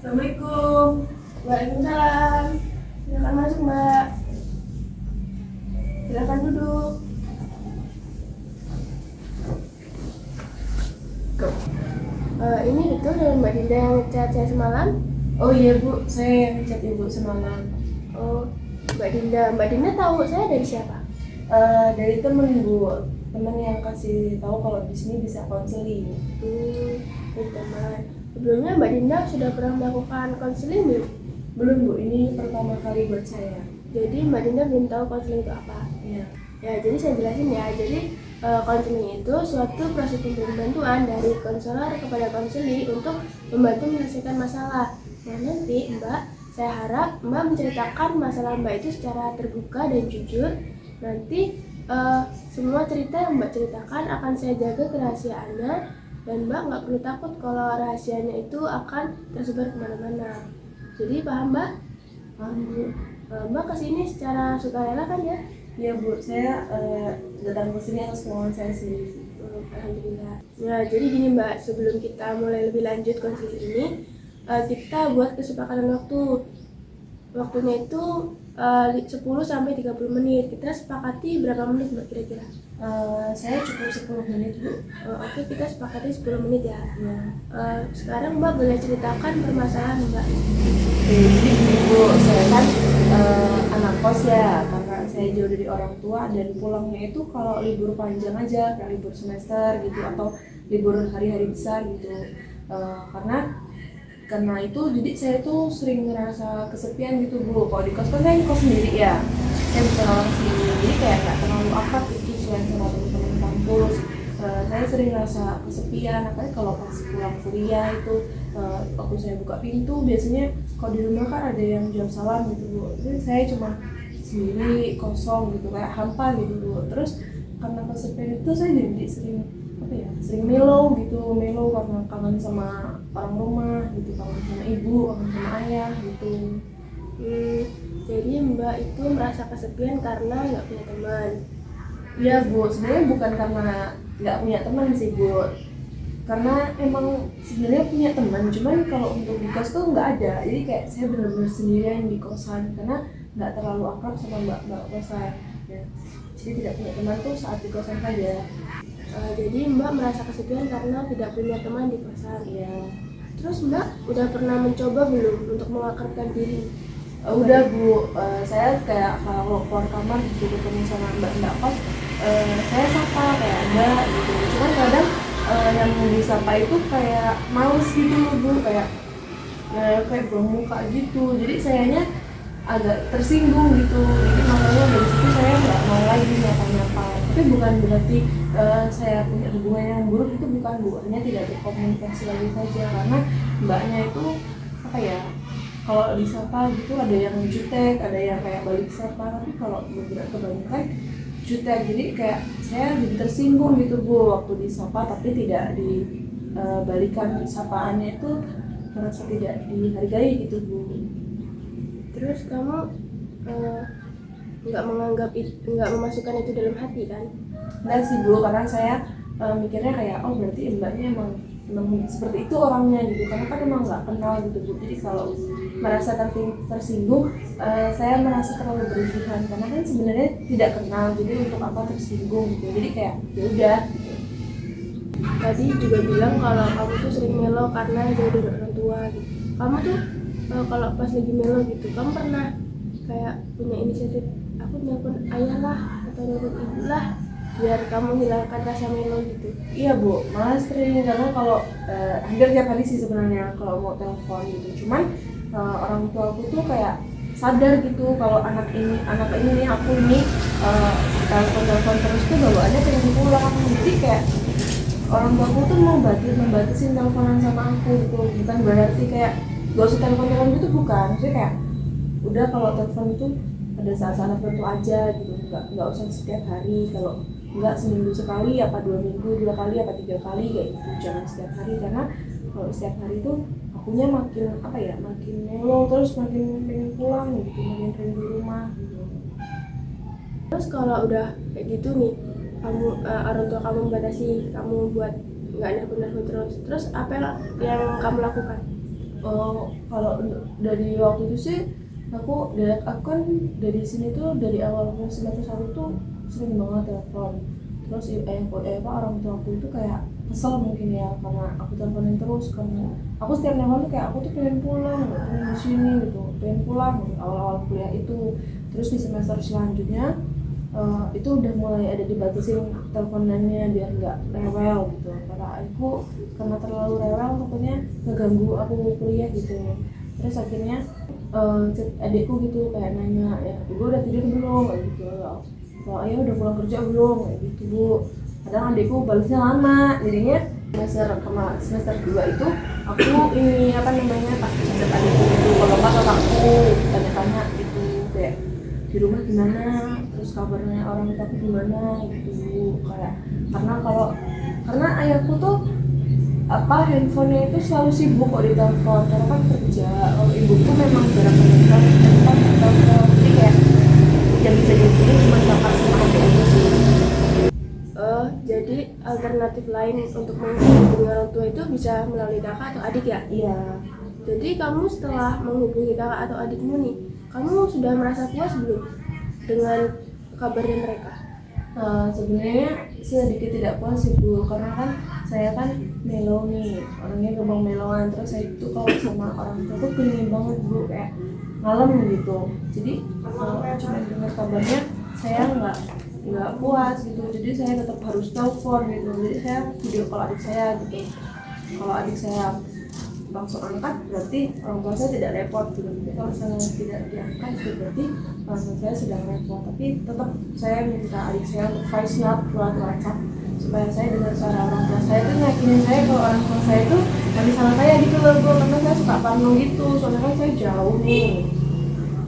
Assalamualaikum. Waalaikumsalam. Silakan masuk, Mbak. Silakan duduk. Ini betul dengan Mbak Dinda yang chat saya semalam? Oh iya Bu, saya yang chat Ibu semalam. Oh, Mbak Dinda tahu saya dari siapa? Dari temen Bu, temen yang kasih tahu kalau di sini bisa konseling. Dari teman. Sebelumnya Mbak Dinda sudah pernah melakukan konseling belum? Belum Bu, ini pertama kali buat saya. Jadi Mbak Dinda belum tahu konseling itu apa? Iya. Ya, jadi saya jelasin ya. Jadi konseling itu suatu proses pemberian bantuan dari konselor kepada konseli untuk membantu menyelesaikan masalah. Nah, nanti Mbak, saya harap Mbak menceritakan masalah Mbak itu secara terbuka dan jujur. Nanti semua cerita yang Mbak ceritakan akan saya jaga kerahasiaannya, dan Mbak nggak perlu takut kalau rahasianya itu akan tersebar kemana-mana. Jadi paham Mbak? Paham Bu. Mbak kesini secara sukarela kan ya? Iya Bu, saya datang ke sini atas kemauan saya sendiri. Alhamdulillah. Nah, jadi gini Mbak, sebelum kita mulai lebih lanjut konseling ini, kita buat kesepakatan waktu. Waktunya itu 10 sampai 30 menit. Kita sepakati berapa menit Mbak kira-kira? Saya cukup 10 menit Bu. Oke, kita sepakati 10 menit ya. Iya. Sekarang Mbak boleh ceritakan permasalahan Mbak. Jadi gini Bu, saya kan anak kos ya, karena saya jauh dari orang tua dan pulangnya itu kalau libur panjang aja, kayak libur semester gitu atau libur hari-hari besar gitu. Karena itu jadi saya tuh sering ngerasa kesepian gitu Bu. Kalau di kos kan saya kos sendiri ya, saya bukan orang sendiri, jadi kayak nggak terlalu akrab gitu selain sama teman-teman kampus. Saya sering ngerasa kesepian, apalagi kalau pas pulang kuliah itu waktu saya buka pintu biasanya kalau di rumah kan ada yang jam salam gitu Bu, jadi saya cuma sendiri kosong gitu kayak hampa gitu Bu. Terus karena kesepian itu saya jadi sering sering melo karena kangen sama orang rumah gitu, kangen sama ibu, kangen sama ayah gitu. Jadi Mbak itu merasa kesepian karena nggak punya teman. Iya Bu, sebenarnya bukan karena nggak punya teman sih Bu, karena emang sebenarnya punya teman, cuman kalau untuk di kos tuh nggak ada. Jadi kayak saya benar-benar sendirian di kosan karena nggak terlalu akrab sama mbak kosan ya. Jadi tidak punya teman tuh saat di kosan saja. Jadi Mbak merasa kesepian karena tidak punya teman di kosan. Iya. Terus Mbak udah pernah mencoba belum untuk mengakrabkan diri? Udah Bu, saya kayak kalau keluar kamar gitu ketemu sama mbak kos, saya sapa kayak mbak gitu. Cuman kadang yang disapa itu kayak males gitu loh Bu, kayak buang muka gitu. Jadi sayanya agak tersinggung gitu. Jadi makanya dari situ saya nggak mau lagi nyapa-nyapa. Tapi bukan berarti saya punya hubungan yang buruk, itu bukan Bu. Hanya tidak berkomunikasi lagi saja karena mbaknya itu kalau disapa gitu ada yang jutek, ada yang kayak balik sapa, tapi kalau beberapa kebanyakan jutek. Jadi kayak saya jadi tersinggung gitu Bu waktu disapa, tapi tidak dibalikan sapaannya, itu merasa tidak dihargai gitu Bu. Terus kamu nggak memasukkan itu dalam hati kan? Enggak sih Bu, karena saya mikirnya kayak berarti mbaknya emang seperti itu orangnya gitu, karena kan emang nggak kenal gitu Bu. Jadi kalau merasa tersinggung, saya merasa terlalu berlebihan karena kan sebenarnya tidak kenal, jadi untuk apa tersinggung gitu. Jadi kayak ya udah. Tadi juga bilang kalau kamu tuh sering melo karena jauh dari orang tua gitu. Kamu tuh kalau pas lagi melo gitu, kamu pernah kayak punya inisiatif, aku nelpon ayah lah atau nelpon ibu lah biar kamu hilangkan rasa melo gitu? Iya Bu, malah sering, karena kalau hampir tiap hari sih sebenarnya kalau mau telepon gitu. Cuman orang tua aku tuh kayak sadar gitu kalau anak ini aku ini telepon terus tuh bawaannya pengen pulang. Jadi kayak orang tua aku tuh mau membatasin teleponan sama aku gitu. Bukan berarti kayak gak usah telepon gitu, bukan. Jadi kayak udah kalau telepon itu pada saat-saat tertentu aja gitu, nggak usah setiap hari. Kalau nggak seminggu sekali, apa 2 minggu 2 kali, apa 3 kali kayak gitu, jangan setiap hari. Karena kalau setiap hari itu akunya makin melo, terus makin pengen pulang gitu, makin rindu rumah gitu. Terus kalau udah kayak gitu nih, kamu orang tua kamu membatasi kamu buat nggak nelpon terus apa yang kamu lakukan? Kalau dari waktu itu sih aku kan dari sini tuh dari awal semester 1 tuh sering banget telepon. Terus orang tua aku itu kayak kesel mungkin ya karena aku teleponin terus, karena aku setiap nelpon tuh kayak aku tuh pengen pulang, nggak pengen di sini gitu, pengen pulang gitu, awal-awal kuliah itu. Terus di semester selanjutnya itu udah mulai ada dibatasin teleponannya biar nggak rewel gitu, karena terlalu rewel takutnya ngeganggu aku kuliah gitu. Terus akhirnya adikku gitu kayak nanya, ya ibu udah tidur belum kayak gitu, kalau ayah udah pulang kerja belum kayak gitu bu. Kadang adikku balasnya lama, jadinya semester 2 itu aku ini apa namanya tak chat adikku gitu, kalau nggak kakakku tanya-tanya gitu kayak di rumah gimana, terus kabarnya orang tuaku gimana gitu. Kayak karena ayahku tuh handphonenya itu selalu sibuk kok di telepon karena kan kerja. Kalau ibuku memang jarang menelepon telepon di telepon, jadi kayak yang bisa dihubungi cuma kakak sama adik aja sih. Jadi alternatif lain untuk menghubungi orang tua itu bisa melalui kakak atau adik ya? Iya. Jadi kamu setelah menghubungi kakak atau adikmu nih, kamu sudah merasa puas belum dengan kabarnya mereka? Sebenarnya sedikit tidak puas sih bu, karena kan saya kan melo nih, orangnya gampang meloan. Terus saya itu kalau sama orang tua tuh pengen banget bu, kayak ngalem gitu. Jadi kalau cuma dengar kabarnya saya nggak puas gitu, jadi saya tetap harus telepon gitu. Jadi saya video call adik saya gitu. Kalau adik saya langsung angkat berarti orang tua saya tidak repot gitu. Jadi kalau saya tidak diangkat itu berarti orang tua saya sedang repot. Tapi tetap saya minta adik saya untuk voice note lewat WhatsApp supaya saya dengar suara orang tua saya, itu yakinin saya kalau orang tua saya itu lagi sama saya gitu loh bu, karena saya suka parno gitu, soalnya kan saya jauh nih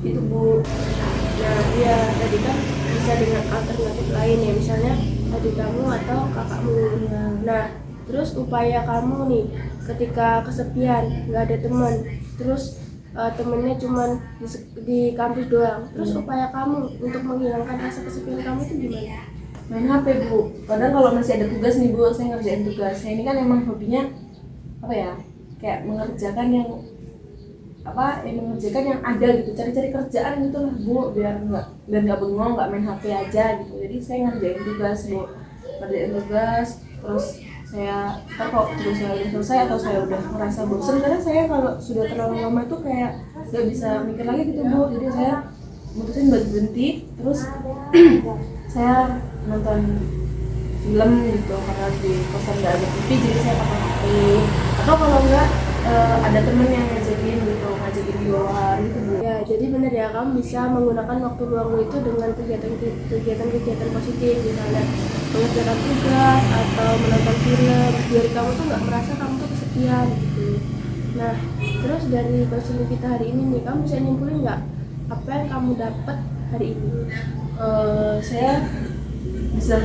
gitu bu. Nah iya, tadi kan bisa dengan alternatif lain ya, misalnya adik kamu atau kakakmu. Nah terus upaya kamu nih ketika kesepian, nggak ada teman, terus temennya cuman di kampus doang, terus upaya kamu untuk menghilangkan rasa kesepian kamu itu gimana? Main HP bu. Kadang kalau masih ada tugas nih bu, saya ngerjain tugas. Saya ini kan emang hobinya apa ya, kayak mengerjakan yang ada gitu, cari-cari kerjaan gitu lah bu, biar nggak bengong, nggak main HP aja gitu. Jadi saya ngerjain tugas bu, terus saya kalau tugasnya udah selesai atau saya udah merasa bosan, karena saya kalau sudah terlalu lama itu kayak nggak bisa mikir lagi gitu bu. Jadi saya mutusin buat berhenti, terus saya nonton film gitu, karena di kosan nggak ada TV jadi saya pakai HP. Atau kalau enggak ada temen yang ngajakin di luar gitu bu. Ya jadi benar ya, kamu bisa menggunakan waktu luangmu itu dengan kegiatan positif, misalnya mengerjakan tugas atau menonton film, biar kamu tuh nggak merasa kamu tuh kesepian gitu. Nah terus dari konseling kita hari ini nih, kamu bisa nyimpulin nggak apa yang kamu dapat hari ini? Saya bisa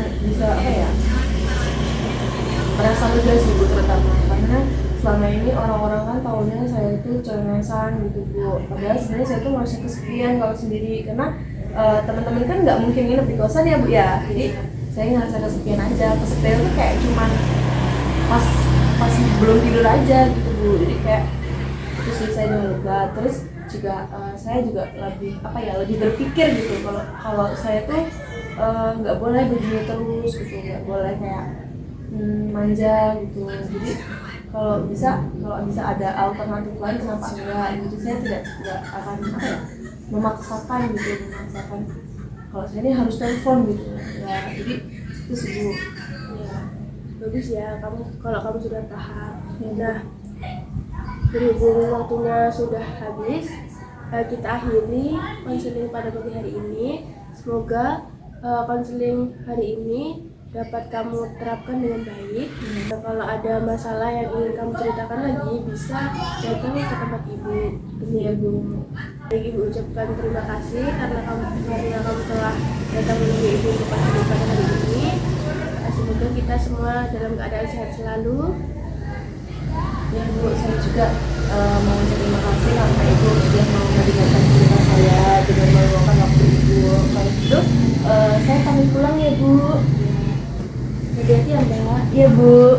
merasa lega sih bu, terutama karena selama ini orang-orang kan taunya saya itu cengengesan gitu bu, padahal sebenarnya saya tuh merasa kesepian kalau sendiri, karena teman-teman kan nggak mungkin nginep di kosan ya bu ya. Jadi saya ngerasa kesepian aja. Kesepian tuh kayak cuman pas belum tidur aja gitu bu. Jadi kayak itu sih saya udah lega. Terus juga saya juga lebih berpikir gitu, kalau saya tuh nggak boleh begini terus gitu, nggak boleh kayak manja gitu. Jadi kalau bisa ada alternatif lain kenapa enggak gitu. Saya tidak akan memaksakan kalau saya ini harus telepon gitu ya. Jadi itu sih bu. Ya bagus ya, kalau kamu sudah paham. Nah berhubung waktunya sudah habis, kita akhiri konseling pada pagi hari ini. Semoga konseling hari ini dapat kamu terapkan dengan baik. Nah, kalau ada masalah yang ingin kamu ceritakan lagi, bisa datang ke tempat ibu. Ya bu. Baik, ibu ucapkan terima kasih karena kamu telah datang menemui ibu untuk konseling pada hari ini. Semoga kita semua dalam keadaan sehat selalu. Ya bu, saya juga mau terima kasih karena ibu sudah mau mendengarkan cerita saya dengan meluangkan waktu ibu. Kalau gitu saya pamit pulang ya bu. Hati-hati ya mbak. Iya bu.